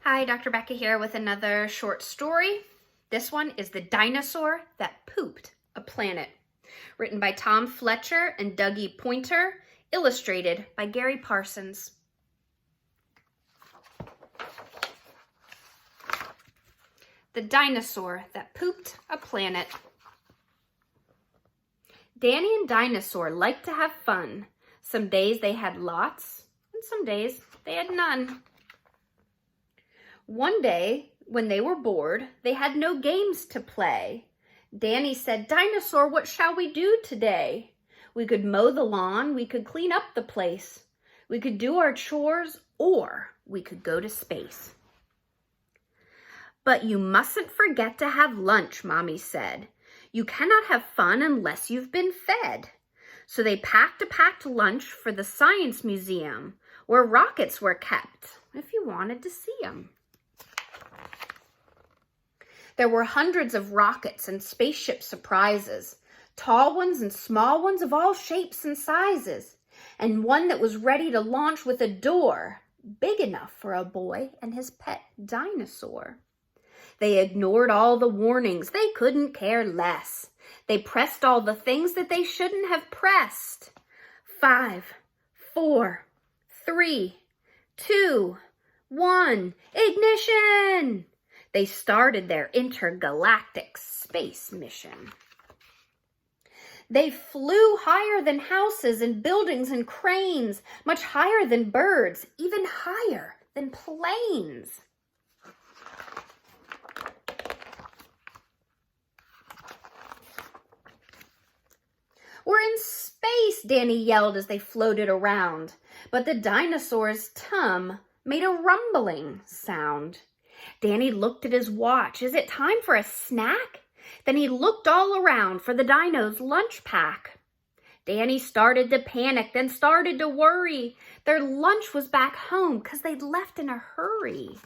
Hi, Dr. Becca here with another short story. This one is The Dinosaur That Pooped a Planet, written by Tom Fletcher and Dougie Pointer, illustrated by Gary Parsons. The Dinosaur That Pooped a Planet. Danny and Dinosaur liked to have fun. Some days they had lots, and some days they had none. One day, when they were bored, they had no games to play. Danny said, "Dinosaur, what shall we do today? We could mow the lawn, we could clean up the place, we could do our chores, or we could go to space." "But you mustn't forget to have lunch," Mommy said. "You cannot have fun unless you've been fed." So they packed a packed lunch for the Science Museum, where rockets were kept, if you wanted to see them. There were hundreds of rockets and spaceship surprises, tall ones and small ones of all shapes and sizes, and one that was ready to launch with a door big enough for a boy and his pet dinosaur. They ignored all the warnings. They couldn't care less. They pressed all the things that they shouldn't have pressed. 5, 4, 3, 2, 1, ignition! They started their intergalactic space mission. They flew higher than houses and buildings and cranes, much higher than birds, even higher than planes. "We're in space," Danny yelled as they floated around, but the dinosaur's tum made a rumbling sound. Danny looked at his watch. Is it time for a snack? Then he looked all around for the dino's lunch pack. Danny started to panic, then started to worry. Their lunch was back home because they'd left in a hurry.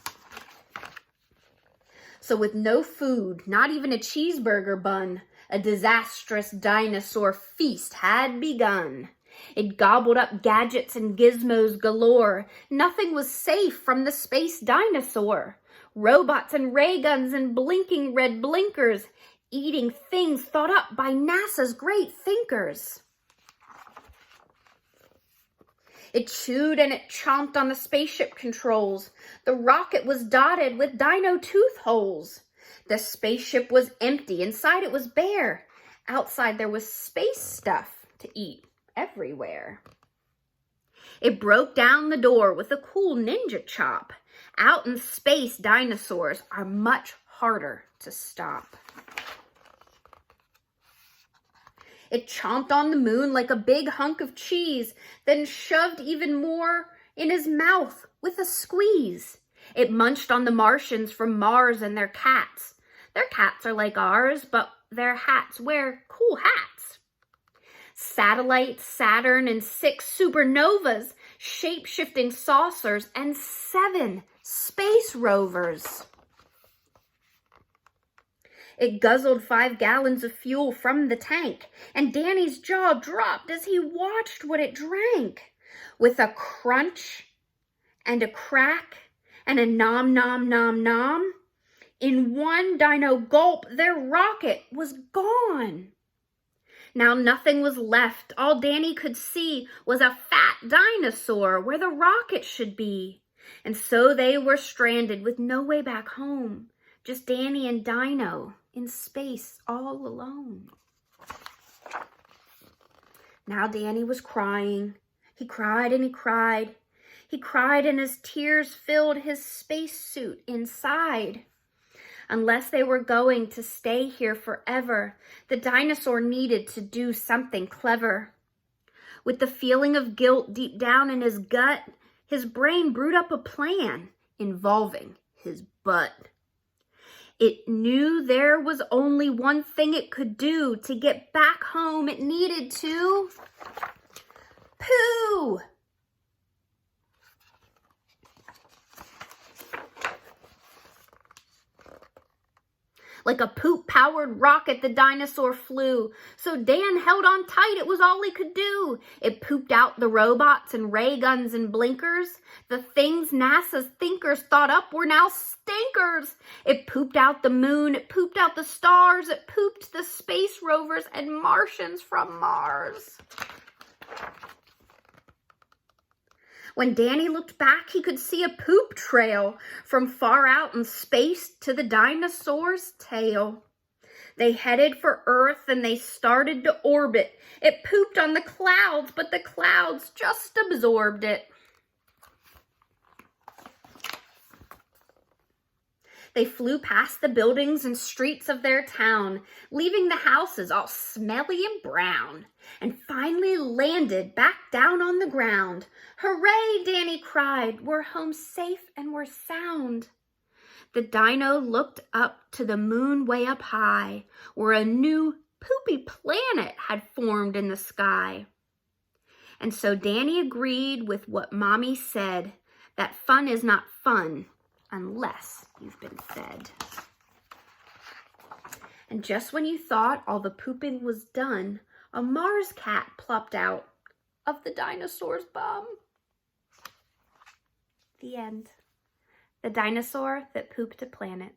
So with no food, not even a cheeseburger bun, a disastrous dinosaur feast had begun. It gobbled up gadgets and gizmos galore. Nothing was safe from the space dinosaur. Robots and ray guns and blinking red blinkers, eating things thought up by NASA's great thinkers. It chewed and it chomped on the spaceship controls. The rocket was dotted with dino tooth holes. The spaceship was empty. Inside it was bare. Outside there was space stuff to eat everywhere. It broke down the door with a cool ninja chop. Out in space, dinosaurs are much harder to stop. It chomped on the moon like a big hunk of cheese, then shoved even more in his mouth with a squeeze. It munched on the Martians from Mars and their cats. Their cats are like ours, but their hats wear cool hats. Satellites, Saturn, and 6 supernovas, shape-shifting saucers, and 7 space rovers. It guzzled 5 gallons of fuel from the tank, and Danny's jaw dropped as he watched what it drank. With a crunch and a crack and a nom nom nom nom, in one dino gulp, their rocket was gone. Now nothing was left. All Danny could see was a fat dinosaur where the rocket should be. And so they were stranded with no way back home. Just Danny and Dino in space all alone. Now Danny was crying. He cried and he cried. He cried and his tears filled his spacesuit inside. Unless they were going to stay here forever, the dinosaur needed to do something clever. With the feeling of guilt deep down in his gut, his brain brewed up a plan involving his butt. It knew there was only one thing it could do to get back home. It needed to poo. Like a poop-powered rocket, the dinosaur flew. So Dan held on tight, it was all he could do. It pooped out the robots and ray guns and blinkers. The things NASA's thinkers thought up were now stinkers. It pooped out the moon, it pooped out the stars, it pooped the space rovers and Martians from Mars. When Danny looked back, he could see a poop trail from far out in space to the dinosaur's tail. They headed for Earth and they started to orbit. It pooped on the clouds, but the clouds just absorbed it. They flew past the buildings and streets of their town, leaving the houses all smelly and brown, and finally landed back down on the ground. Hooray, Danny cried, we're home safe and we're sound. The dino looked up to the moon way up high, where a new poopy planet had formed in the sky. And so Danny agreed with what Mommy said, that fun is not fun unless you've been fed. And just when you thought all the pooping was done, a Mars cat plopped out of the dinosaur's bum. The end. The dinosaur that pooped a planet.